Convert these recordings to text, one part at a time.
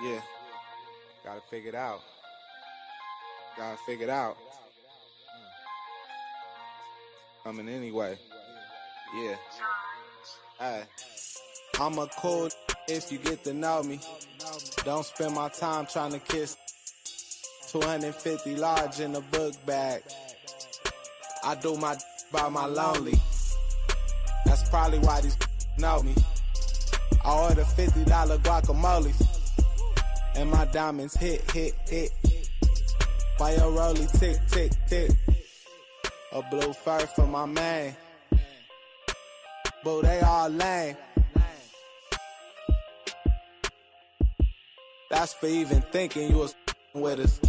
Yeah, gotta figure it out. Gotta figure it out. Coming anyway. Yeah. Hey. I'm a cool if you get to know me. Don't spend my time trying to kiss. 250 large in the book bag. I do my by my lonely. That's probably why these know me. I order $50 guacamoles. And my diamonds hit. Why your rollie tick, tick, tick. A blue fur for my man. Boo, they all lame. That's for even thinking you was with us.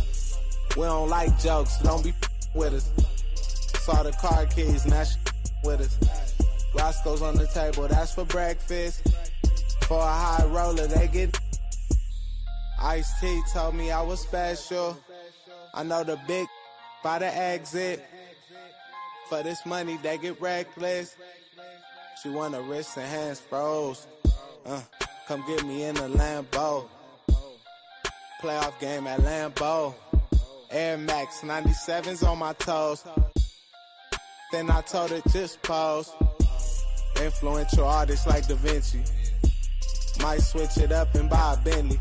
We don't like jokes, don't be with us. Saw the car keys, now with us. Roscoe's on the table, that's for breakfast. For a high roller, they get. Ice-T told me I was special. I know the big by the exit. For this money, they get reckless. She want her wrists and hands froze. Come get me in the Lambo. Playoff game at Lambeau. Air Max 97s on my toes. Then I told her just pose. Influential artists like Da Vinci. Might switch it up and buy a Bentley.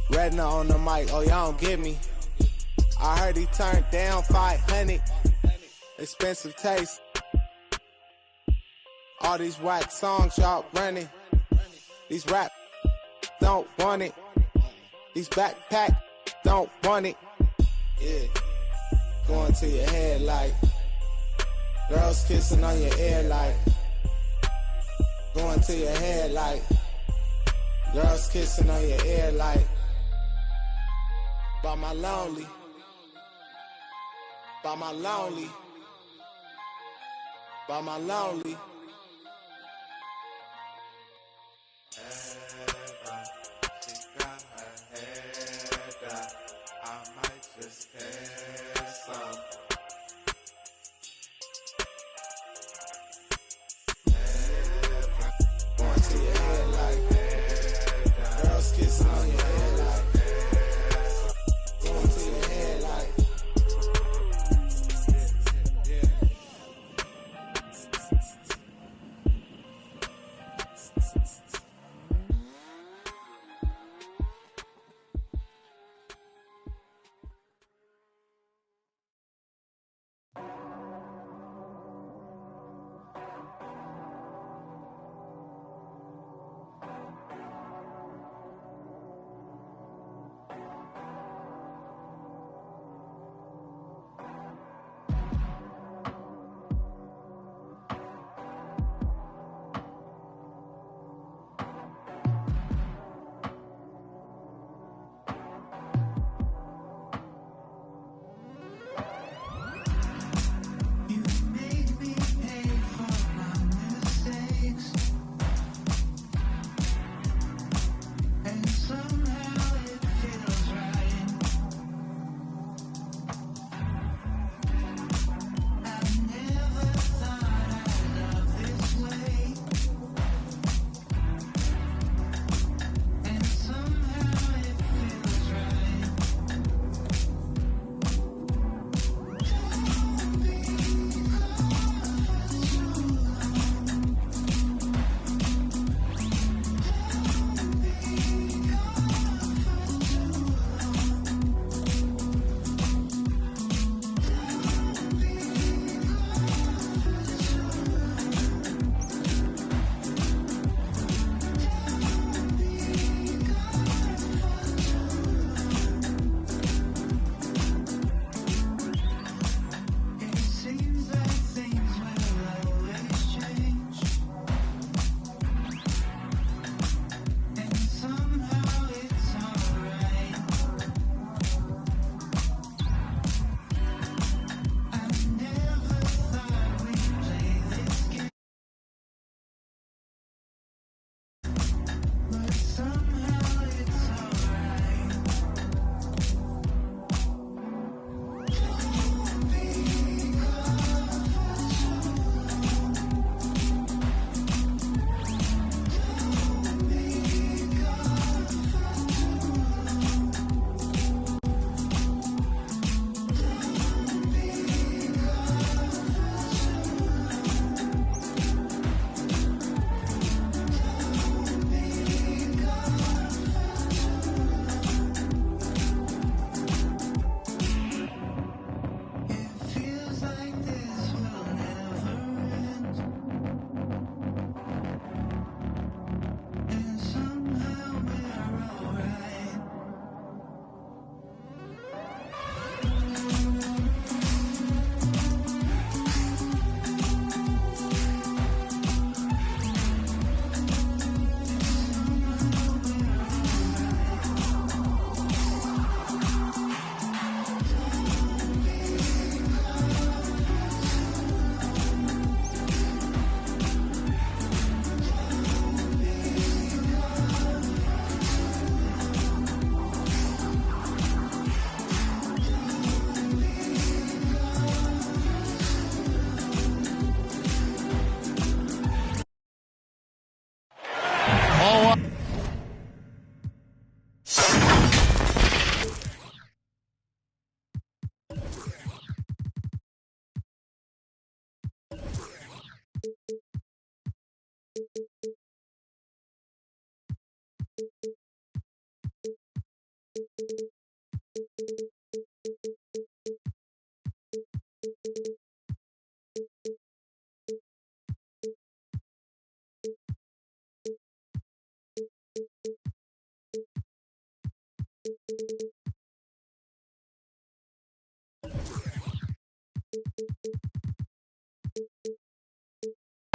Redna on the mic, oh y'all don't get me. I heard he turned down 500. Expensive taste. All these whack songs y'all running. These rap don't want it. These backpack don't want it. Yeah. Going to your head like girls kissing on your ear like. Going to your head like girls kissing on your ear like. By my lonely. By my lonely. By my lonely. She got her head up. I might just have some. Going to your head like girls kissing on your head like. Going to your head like.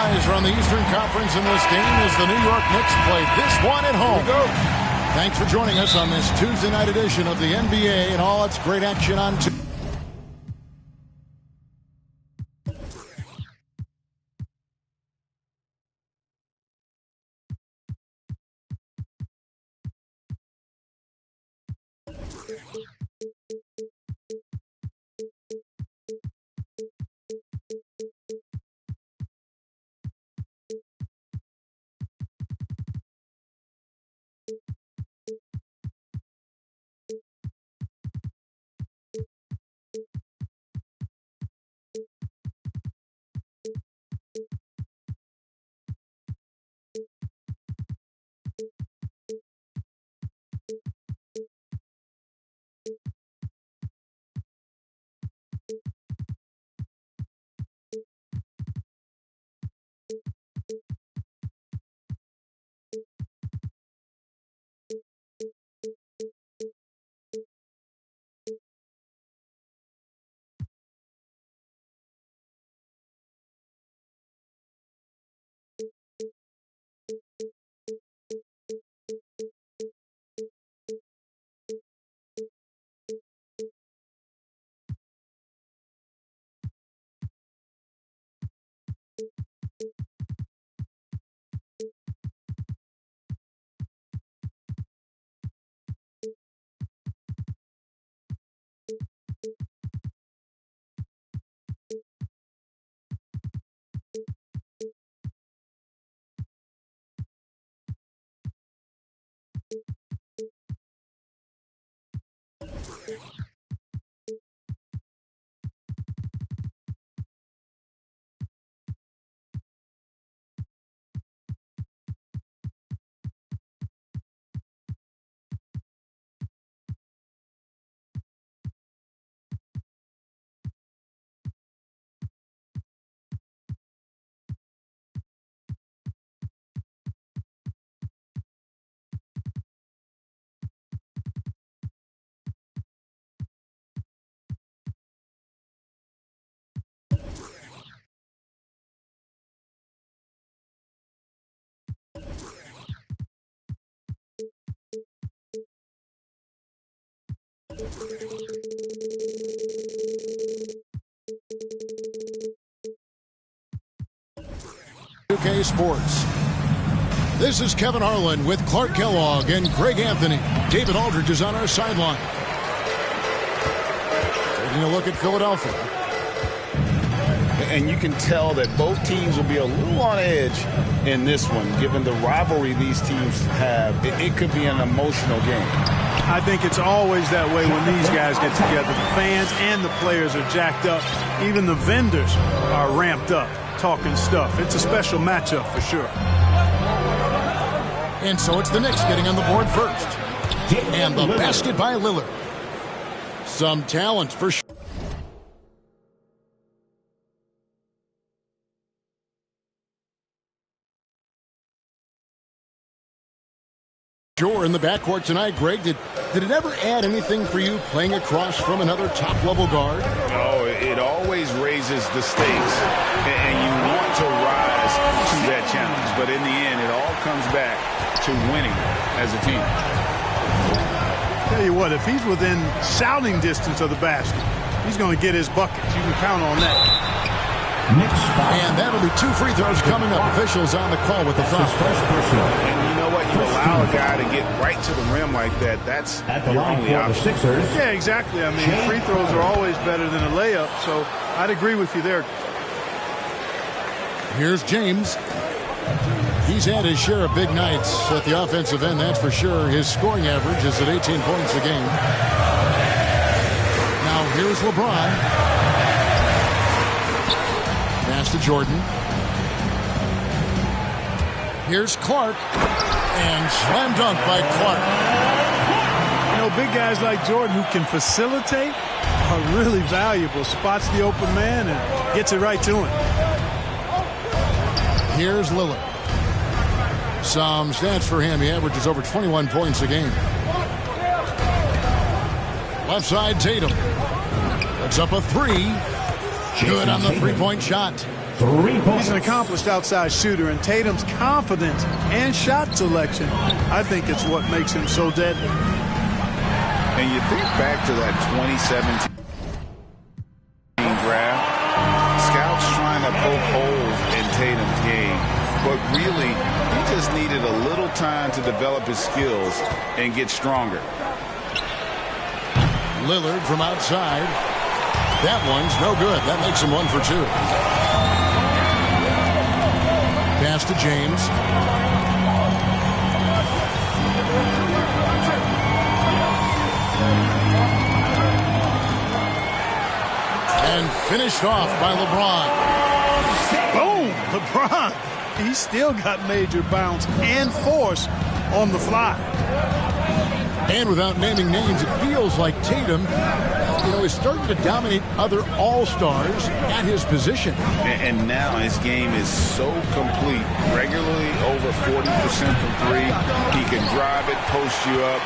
eyes are on the Eastern Conference in this game as the New York Knicks play this one at home. Thanks for joining us on this Tuesday night edition of the NBA and all its great action on Tuesday. UK Sports. This is Kevin Harlan with Clark Kellogg and Greg Anthony. David Aldridge is on our sideline. Taking a look at Philadelphia. And you can tell that both teams will be a little on edge in this one, given the rivalry these teams have. It could be an emotional game. I think it's always that way when these guys get together. The fans and the players are jacked up. Even the vendors are ramped up, talking stuff. It's a special matchup for sure. And so it's the Knicks getting on the board first. And the basket by Lillard. Some talent for sure. In the backcourt tonight, Greg, did it ever add anything for you playing across from another top-level guard? Oh, it always raises the stakes, and you want to rise to that challenge. But in the end, it all comes back to winning as a team. Tell you what, if he's within shouting distance of the basket, he's going to get his buckets. You can count on that. And that'll be 2 free throws coming up. Officials on the call with the foul. And you know what? You allow a guy to get right to the rim like that. That's your only option. Yeah, exactly. I mean, free throws are always better than a layup, so I'd agree with you there. Here's James. He's had his share of big nights at the offensive end, that's for sure. His scoring average is at 18 points a game. Now here's LeBron. Pass to Jordan. Here's Clark. And slam dunk by Clark. You know, big guys like Jordan who can facilitate are really valuable. Spots the open man and gets it right to him. Here's Lillard. Some stats for him. He averages over 21 points a game. Left side, Tatum. Puts up a three. Good on the three-point shot. 3 points. He's an accomplished outside shooter, and Tatum's confidence and shot selection, I think it's what makes him so deadly. And you think back to that 2017 draft, scouts trying to poke holes in Tatum's game, but really he just needed a little time to develop his skills and get stronger. Lillard from outside. That one's no good. That makes him 1 for 2. Pass to James. And finished off by LeBron. Boom! LeBron. He's still got major bounce and force on the fly. And without naming names, it feels like Tatum, is starting to dominate other all-stars at his position. And now his game is so complete. Regularly over 40% from three. He can drive it, post you up.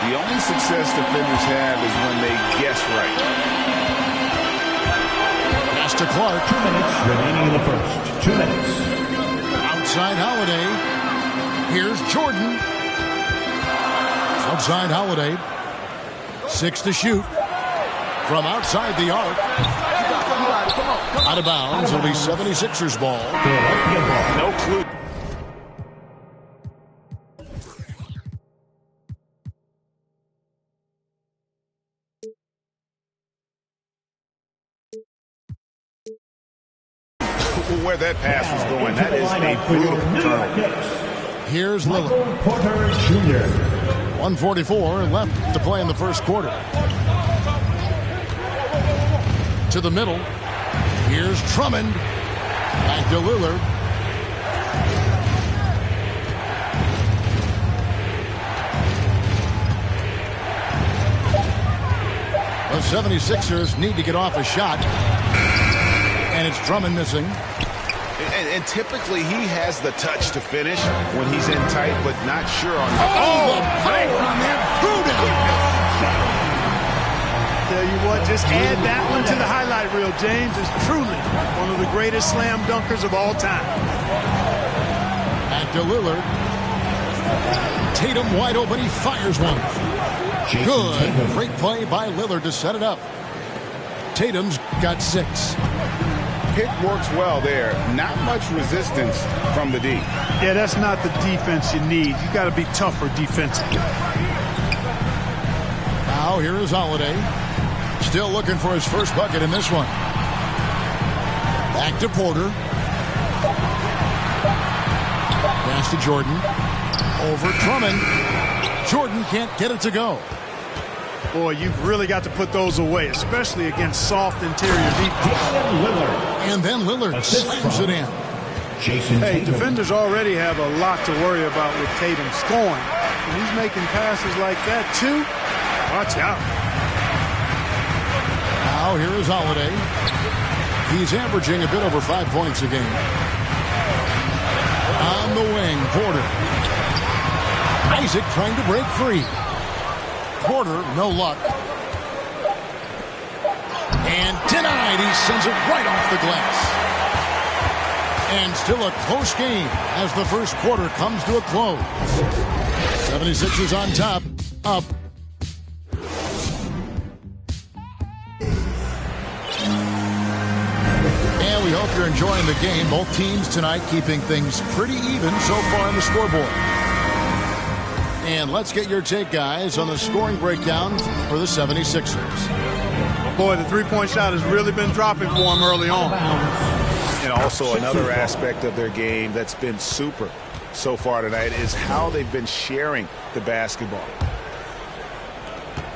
The only success defenders have is when they guess right. Pass to Clark. 2 minutes remaining in the first. 2 minutes. Outside Holiday. Here's Jordan. Outside Holiday. 6 to shoot. From outside the arc. Out of bounds. It'll be 76ers ball. No clue. Where that pass was going, that is a brutal turnover. Here's Lillard. Porter Jr. 1:44 left to play in the first quarter. To the middle. Here's Drummond. Back to Lillard. The 76ers need to get off a shot. And it's Drummond missing. And typically he has the touch to finish when he's in tight, but not sure on the break on that. Tell you what, just add that one to the highlight reel. James is truly one of the greatest slam dunkers of all time. Back to Lillard. Tatum wide open. He fires one. Good. Great play by Lillard to set it up. Tatum's got 6. Pick works well there. Not much resistance from the D. Yeah, that's not the defense you need. You got to be tougher defensively. Now here is Holiday. Still looking for his first bucket in this one. Back to Porter. Pass to Jordan. Over Drummond. Jordan can't get it to go. Boy, you've really got to put those away, especially against soft interior defense. And then Lillard slams it in. Hey, defenders already have a lot to worry about with Tatum scoring. And he's making passes like that, too. Watch out. Now here is Holiday. He's averaging a bit over 5 points a game. On the wing, Porter. Isaac trying to break free. Porter, no luck. And denied. He sends it right off the glass. And still a close game as the first quarter comes to a close. 76ers on top. Up. And we hope you're enjoying the game. Both teams tonight keeping things pretty even so far on the scoreboard. And let's get your take, guys, on the scoring breakdown for the 76ers. Boy, the three-point shot has really been dropping for them early on. And also another aspect of their game that's been super so far tonight is how they've been sharing the basketball.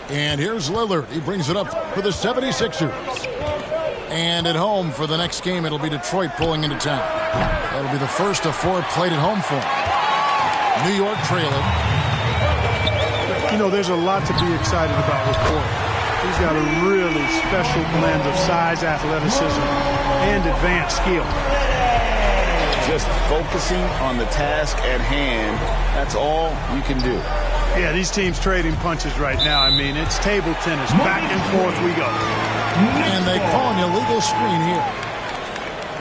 And here's Lillard. He brings it up for the 76ers. And at home for the next game, it'll be Detroit pulling into town. That'll be the first of 4 played at home for them. New York trailing. You know, there's a lot to be excited about with Porter. He's got a really special blend of size, athleticism, and advanced skill. Just focusing on the task at hand, that's all you can do. Yeah, these teams trading punches right now. I mean, it's table tennis. Back and forth we go. And they call an illegal screen here.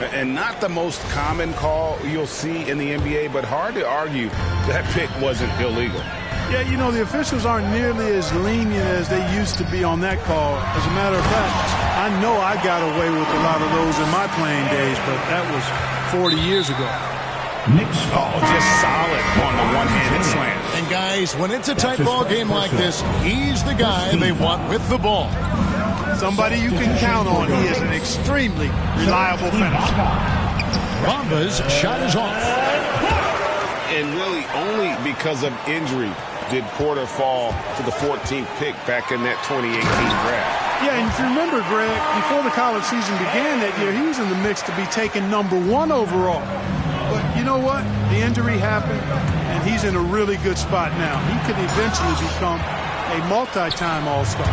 And not the most common call you'll see in the NBA, but hard to argue that pick wasn't illegal. Yeah, you know, the officials aren't nearly as lenient as they used to be on that call. As a matter of fact, I know I got away with a lot of those in my playing days, but that was 40 years ago. Just solid on the one-handed slam. And guys, when it's a tight ball game like this, he's the guy they want with the ball. Somebody you can count on. He is an extremely reliable finisher. Bamba's shot is off. And really only because of injury did Porter fall to the 14th pick back in that 2018 draft. Yeah, and if you remember, Greg, before the college season began that year, he was in the mix to be taken #1 overall. But you know what? The injury happened, and he's in a really good spot now. He could eventually become a multi-time All-Star.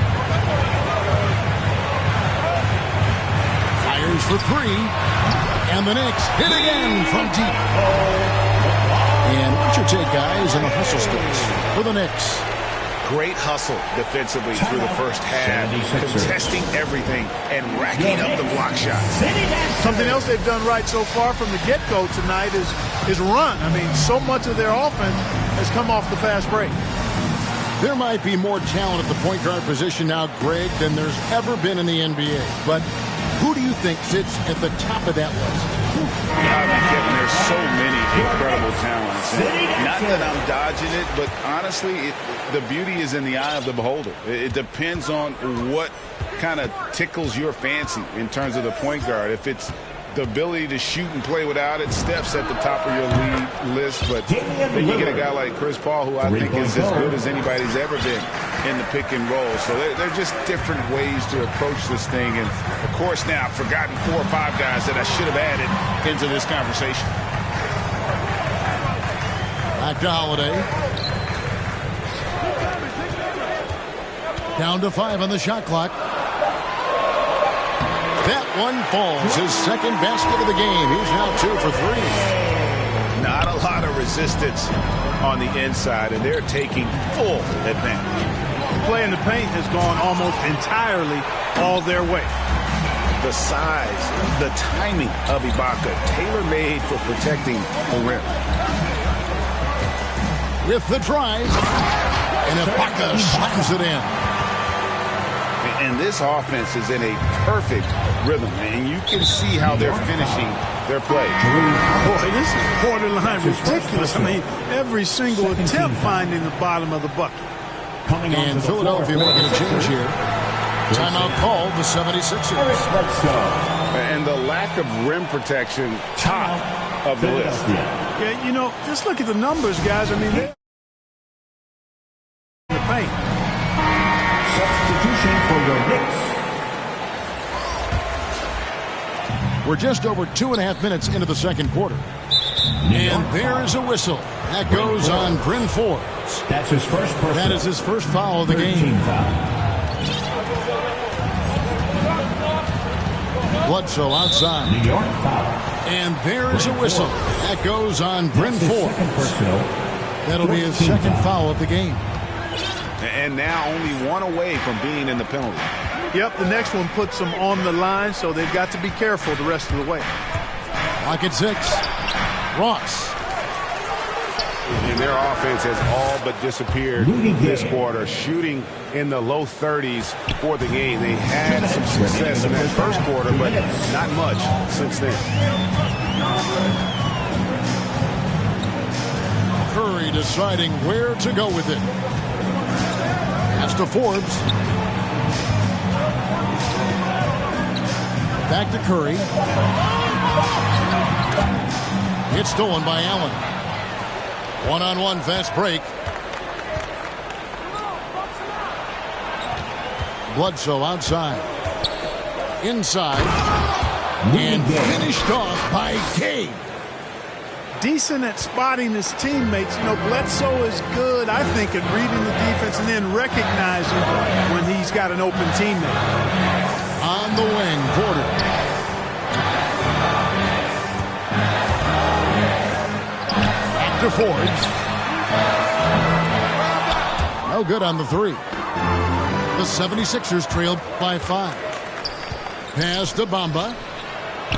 Fires for three, and the Knicks hit again from deep. And what's your take, guys, in the hustle sticks for the Knicks? Great hustle defensively through the first half, contesting everything and racking up the block shots. Something else they've done right so far from the get-go tonight is run. I mean, so much of their offense has come off the fast break. There might be more talent at the point guard position now, Greg, than there's ever been in the NBA. But who do you think sits at the top of that list? There's so many incredible talents. And not that I'm dodging it, but honestly, the beauty is in the eye of the beholder. It depends on what kind of tickles your fancy in terms of the point guard. If it's the ability to shoot and play without it, Steph's at the top of your league list. But then you get a guy like Chris Paul, who I think is as good as anybody's ever been in the pick and roll. So they're just different ways to approach this thing. And, of course, now I've forgotten 4 or 5 guys that I should have added into this conversation. Back to Holiday. Down to 5 on the shot clock. That one falls. His second basket of the game. He's now 2 for 3. Not a lot of resistance on the inside, and they're taking full advantage. Play in the paint has gone almost entirely all their way. The size, the timing of Ibaka, tailor-made for protecting the rim. With the drive, and Ibaka slams it in. And this offense is in a perfect rhythm, and you can see how they're finishing their play. Boy, this is borderline ridiculous. I mean, every single attempt finding the bottom of the bucket. And Philadelphia making a change here. Timeout called the 76ers. And the lack of rim protection, top of the list. Yeah, you know, just look at the numbers, guys. I mean, they're in the paint. Substitution for the Knicks. We're just over 2.5 minutes into the second quarter. And there is a whistle. That goes on Bryn Forbes. That's his first personal. That is his first foul of the game. Bledsoe outside. New York foul. And there is a whistle. That goes on Bryn Forbes. That'll be his second foul of the game. And now only one away from being in the penalty. Yep, the next one puts them on the line, so they've got to be careful the rest of the way. Lock at 6. Ross. And their offense has all but disappeared this quarter, shooting in the low 30s for the game. They had some success in that first quarter, but not much since then. Curry deciding where to go with it. Pass to Forbes. Back to Curry. It's stolen by Allen. One-on-one fast break. Bledsoe outside. Inside. And finished off by Gay. Decent at spotting his teammates. You know, Bledsoe is good, I think, at reading the defense and then recognizing when he's got an open teammate. On the wing, Porter. Back to Forbes. No good on the 3. The 76ers trailed by 5. Pass to Bamba.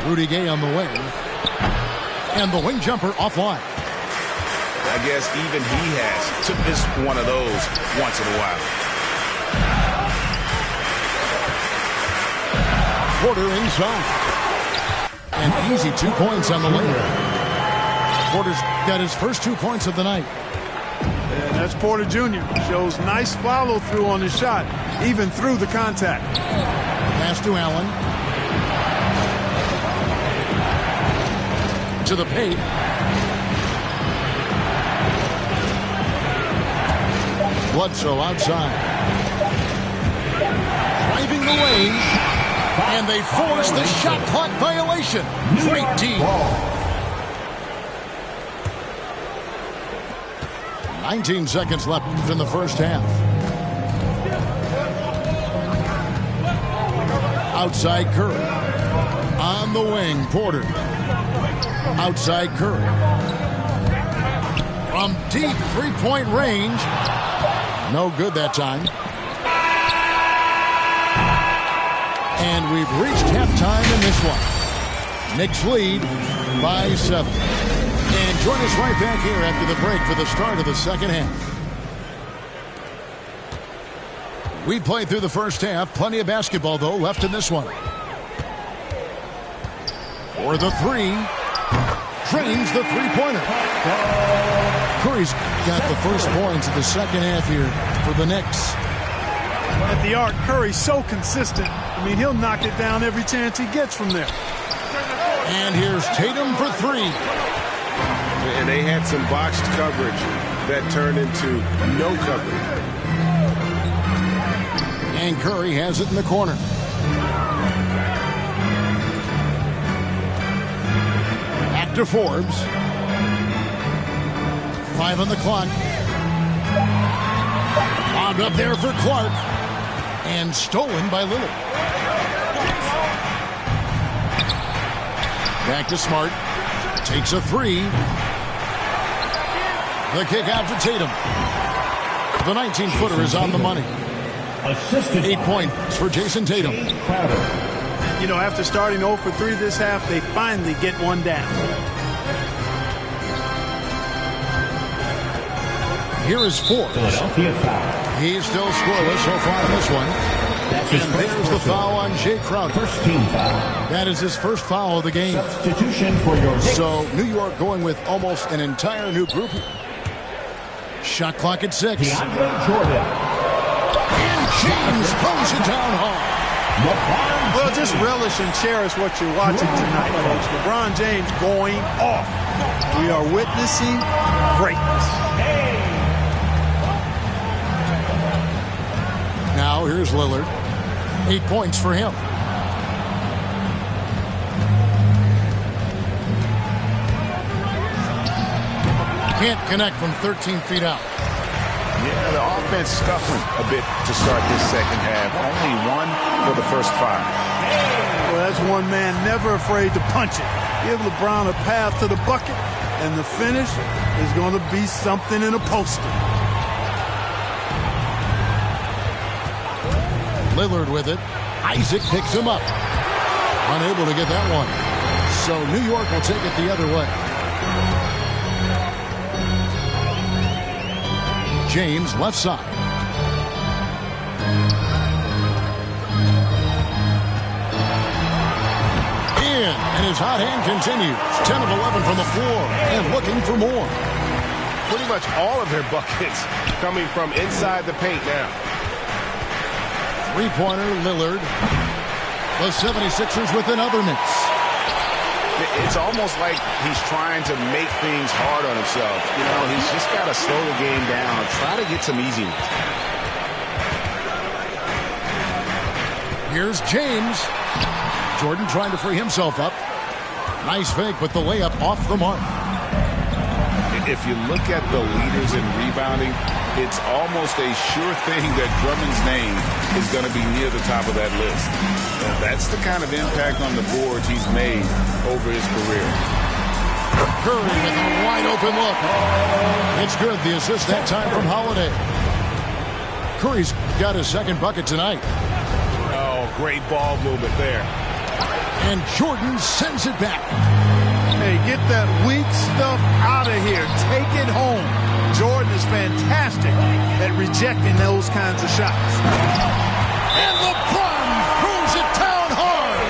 Rudy Gay on the wing. And the wing jumper offline. I guess even he has to miss one of those once in a while. Porter inside. An easy 2 points on the layup. Porter's got his first 2 points of the night. And that's Porter Jr. Shows nice follow-through on the shot, even through the contact. Pass to Allen. To the paint. Bledsoe outside. Driving the lane. And they force the shot clock violation. Great team. 19 seconds left in the first half. Outside Curry. On the wing, Porter. Outside Curry. From deep three-point range. No good that time. And we've reached halftime in this one. Knicks lead by 7. And join us right back here after the break for the start of the second half. We played through the first half. Plenty of basketball, though, left in this one. For the three. Drains the three-pointer. Curry's got the first points of the second half here for the Knicks. At the arc, Curry's so consistent. I mean, he'll knock it down every chance he gets from there. And here's Tatum for three. And they had some botched coverage that turned into no coverage. And Curry has it in the corner. Back to Forbes. 5 on the clock. Lobbed up there for Clark. And stolen by Lillard. Back to Smart. Takes a three. The kick out to Tatum. The 19-footer is on the money. 8 points for Jason Tatum. You know, after starting 0 for 3 this half, they finally get one down. Here is Forbes. He's still scoreless so far in this one. And there's the foul on Jay Crowder. First team foul. That is his first foul of the game. Substitution for your Knicks. So New York going with almost an entire new group here. Shot clock at 6. DeAndre Jordan. And James throws it down hard. Well, just relish and cherish what you're watching tonight, folks. LeBron James going off. We are witnessing greatness. Now here's Lillard. 8 points for him. Can't connect from 13 feet out. Yeah, the offense scuffling a bit to start this second half. Only 1 for the first 5. Well, that's one man never afraid to punch it. Give LeBron a path to the bucket, and the finish is going to be something in a poster. Lillard with it. Isaac picks him up. Unable to get that one. So New York will take it the other way. James left side. In, and his hot hand continues. 10 of 11 from the floor and looking for more. Pretty much all of their buckets coming from inside the paint now. Three-pointer, Lillard. The 76ers with another miss. It's almost like he's trying to make things hard on himself. You know, he's just got to slow the game down. Try to get some easy ones. Here's James. Jordan trying to free himself up. Nice fake, but the layup off the mark. If you look at the leaders in rebounding, it's almost a sure thing that Drummond's name is going to be near the top of that list. And that's the kind of impact on the boards he's made over his career. Curry with a wide open look. It's good. The assist that time from Holiday. Curry's got his second bucket tonight. Oh, great ball movement there. And Jordan sends it back. Hey, get that weak stuff out of here. Take it home. Jordan is fantastic at rejecting those kinds of shots. And LeBron throws it down hard.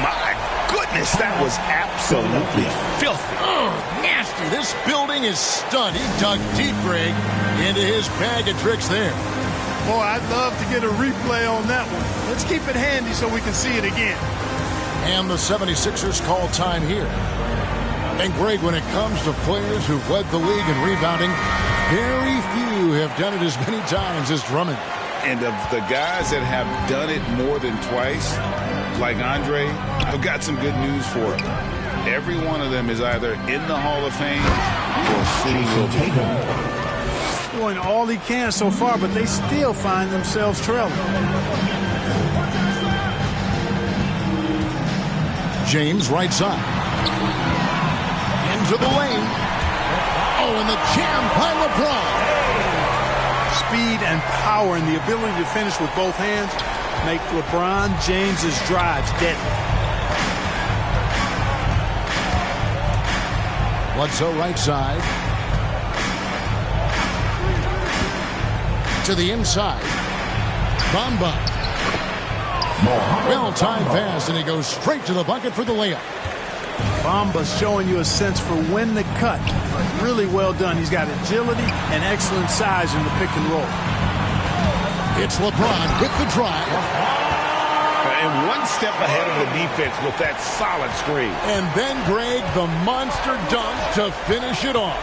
My goodness, that was absolutely filthy. Oh, nasty. This building is stunned. He dug deep, Greg, into his bag of tricks there. Boy, I'd love to get a replay on that one. Let's keep it handy so we can see it again. And the 76ers call time here. And Greg, when it comes to players who've led the league in rebounding, very few have done it as many times as Drummond. And of the guys that have done it more than twice, like Andre, I've got some good news for him. Every one of them is either in the Hall of Fame or soon will be. Doing all he can so far, but they still find themselves trailing. James right side. Into the lane. Oh, and the jam by LeBron. Speed and power and the ability to finish with both hands make LeBron James's drives deadly. Bledsoe right side. To the inside. Bamba. Well-timed pass, and he goes straight to the bucket for the layup. Bamba's showing you a sense for when to cut. Really well done. He's got agility and excellent size in the pick and roll. It's LeBron with the drive. And one step ahead of the defense with that solid screen. And then, Greg, the monster dunk to finish it off.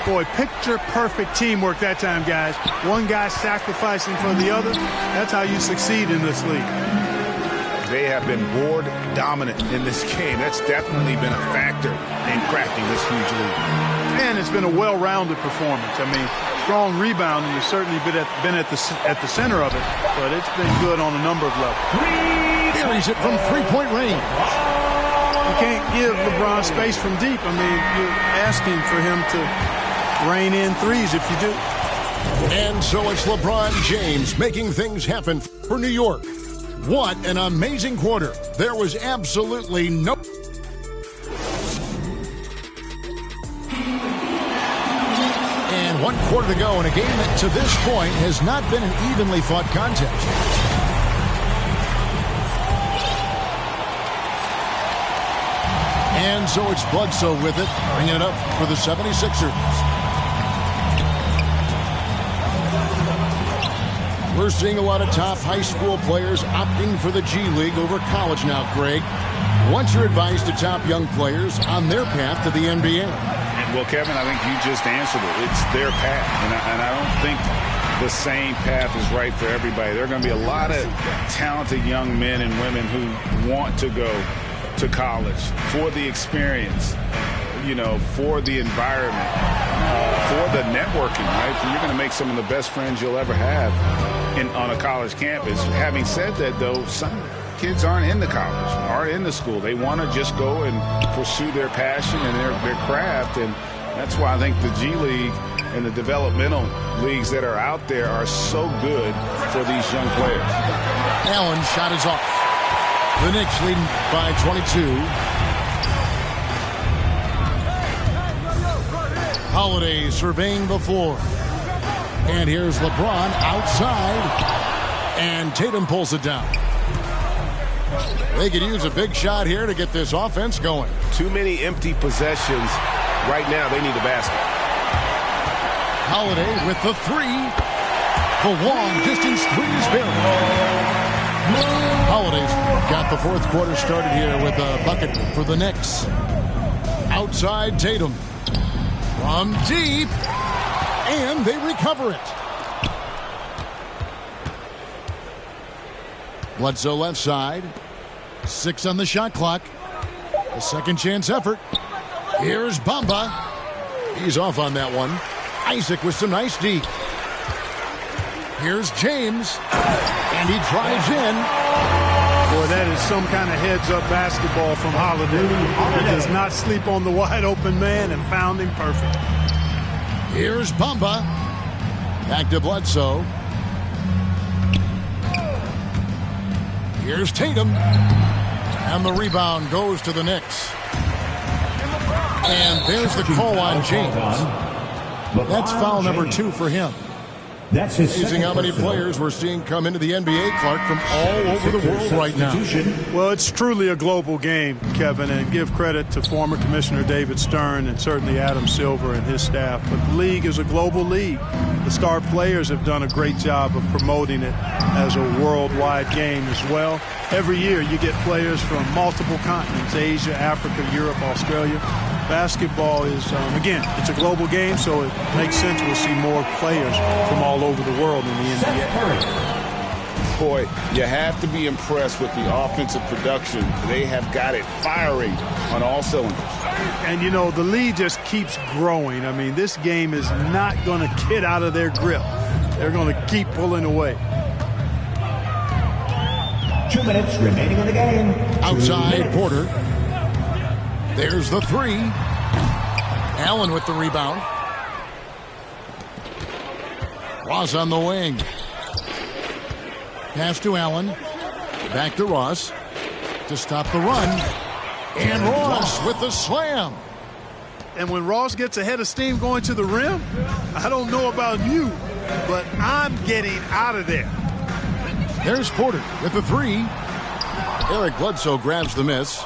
Boy, picture-perfect teamwork that time, guys. One guy sacrificing for the other. That's how you succeed in this league. They have been board dominant in this game. That's definitely been a factor in crafting this huge lead. And it's been a well-rounded performance. I mean, strong rebounding has certainly been at the center of it, but it's been good on a number of levels. Carries it from three-point range. You can't give LeBron space from deep. I mean, you're asking for him to rain in threes if you do. And so it's LeBron James making things happen for New York. What an amazing quarter. There was absolutely no... And 1 quarter to go in a game that to this point has not been an evenly fought contest. And so it's Bledsoe with it, bringing it up for the 76ers. We're seeing a lot of top high school players opting for the G League over college now, Greg. What's your advice to top young players on their path to the NBA? Well, Kevin, I think you just answered it. It's their path, and I don't think the same path is right for everybody. There are going to be a lot of talented young men and women who want to go to college for the experience, you know, for the environment, for the networking, right? So you're going to make some of the best friends you'll ever have on a college campus. Having said that, though, some kids aren't in the college, aren't in the school. They want to just go and pursue their passion and their craft, and that's why I think the G League and the developmental leagues that are out there are so good for these young players. Allen shot is off. The Knicks lead by 22. Holiday surveying the floor. And here's LeBron outside. And Tatum pulls it down. They could use a big shot here to get this offense going. Too many empty possessions. Right now, they need a basket. Holiday with the three. The long-distance three is buried. Holiday's got the fourth quarter started here with a bucket for the Knicks. Outside Tatum. From deep. And they recover it. Bledsoe left side. 6 on the shot clock. A second chance effort. Here's Bamba. He's off on that one. Isaac with some nice deep. Here's James. And he drives in. Boy, that is some kind of heads-up basketball from Holiday. He does not sleep on the wide-open man and found him perfect. Here's Bamba. Back to Bledsoe. Here's Tatum. And the rebound goes to the Knicks. And there's the call on James. That's foul number 2 for him. That's his Using how many players we're seeing come into the NBA, Clark, from all over the world right now. Well, it's truly a global game, Kevin, and give credit to former Commissioner David Stern and certainly Adam Silver and his staff. But the league is a global league. The star players have done a great job of promoting it as a worldwide game as well. Every year you get players from multiple continents, Asia, Africa, Europe, Australia. Basketball is, again, it's a global game, so it makes sense we'll see more players from all over the world in the NBA. Boy, you have to be impressed with the offensive production. They have got it firing on all cylinders. And, you know, the lead just keeps growing. I mean, this game is not going to get out of their grip. They're going to keep pulling away. 2 minutes remaining in the game. Outside, Porter. There's the 3. Allen with the rebound. Ross on the wing. Pass to Allen. Back to Ross to stop the run. And Ross with the slam. And when Ross gets ahead of steam going to the rim, I don't know about you, but I'm getting out of there. There's Porter with the 3. Eric Bledsoe grabs the miss.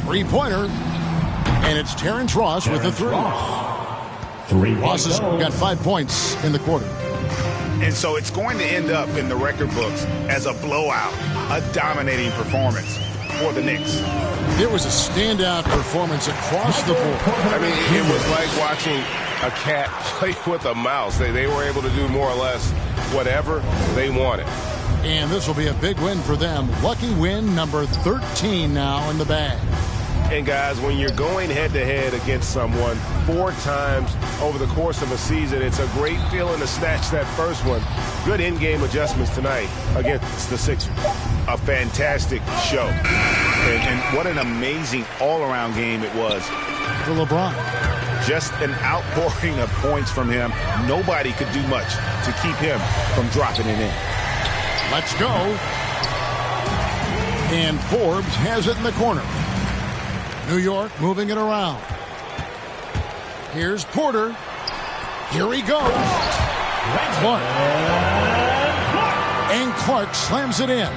3-pointer. And it's Terrence Ross with the 3. Ross has got 5 points in the quarter. And so it's going to end up in the record books as a blowout, a dominating performance for the Knicks. It was a standout performance across the board. I mean, it was like watching a cat play with a mouse. They were able to do more or less whatever they wanted. And this will be a big win for them. Lucky win number 13 now in the bag. And guys, when you're going head-to-head against someone 4 times over the course of a season, it's a great feeling to snatch that first one. Good in-game adjustments tonight against the Sixers. A fantastic show. And what an amazing all-around game it was. For LeBron. Just an outpouring of points from him. Nobody could do much to keep him from dropping it in. Let's go. And Forbes has it in the corner. New York moving it around. Here's Porter. Here he goes. Clark. And Clark slams it in.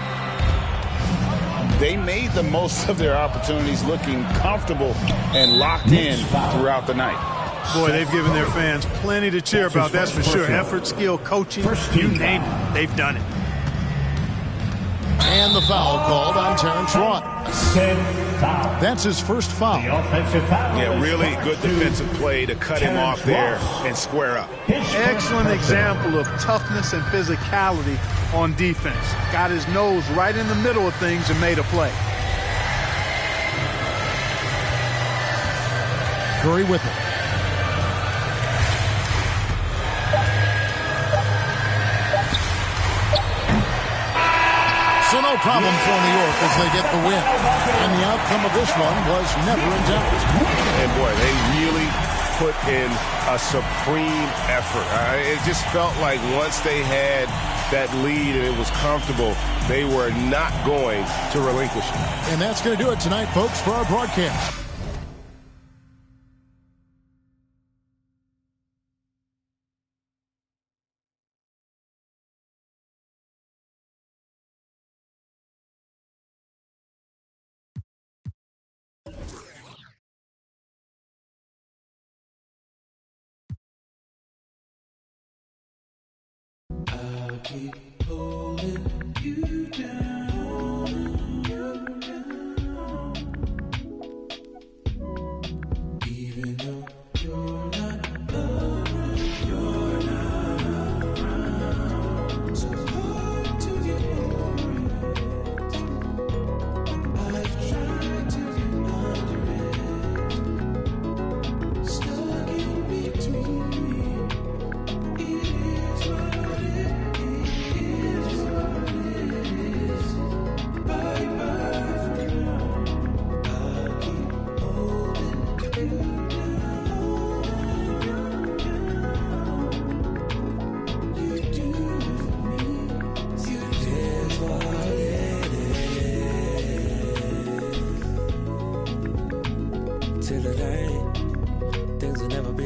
They made the most of their opportunities, looking comfortable and locked in throughout the night. Boy, they've given their fans plenty to cheer about, that's for sure. Effort, skill, coaching, you name it, they've done it. And the foul called on Terrence Ross. That's his first foul. Yeah, really good defensive play to cut him off there and square up. Excellent example of toughness and physicality on defense. Got his nose right in the middle of things and made a play. Curry with it. So no problem for New York as they get the win. And the outcome of this one was never in doubt. And boy, they really put in a supreme effort. It just felt like once they had that lead and it was comfortable, they were not going to relinquish it. And that's going to do it tonight, folks, for our broadcast. I'll keep holding you down, even though you're not around, so hard to get over it. I've tried to get under it, stuck in between. It is what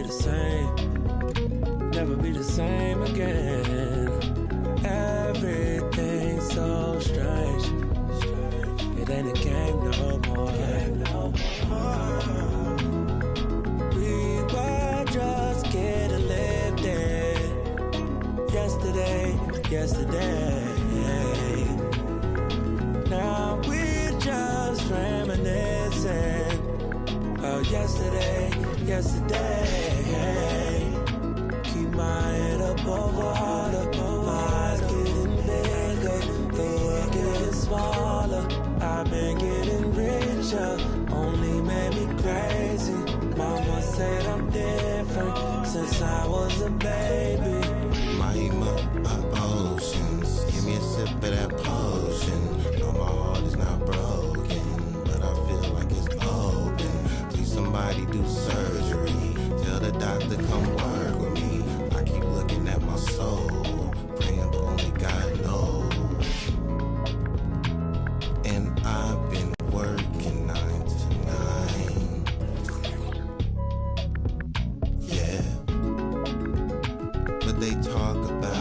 the same. Never be the same again. Everything's so strange. It ain't a game no more. We were just getting lifted. Yesterday. Now we're just reminiscing of yesterday. Keep my head above water, my eyes getting bigger, the world getting smaller. I've been getting richer, only made me crazy. Mama said I'm different since I was a baby. My emotions, give me a sip of that potion. No, my heart is not broken, but I feel like it's open. Please somebody do surgery, tell the doctor come work with me. I keep looking at my soul, praying but only God knows. And I've been working 9 to 9. Yeah, but they talk about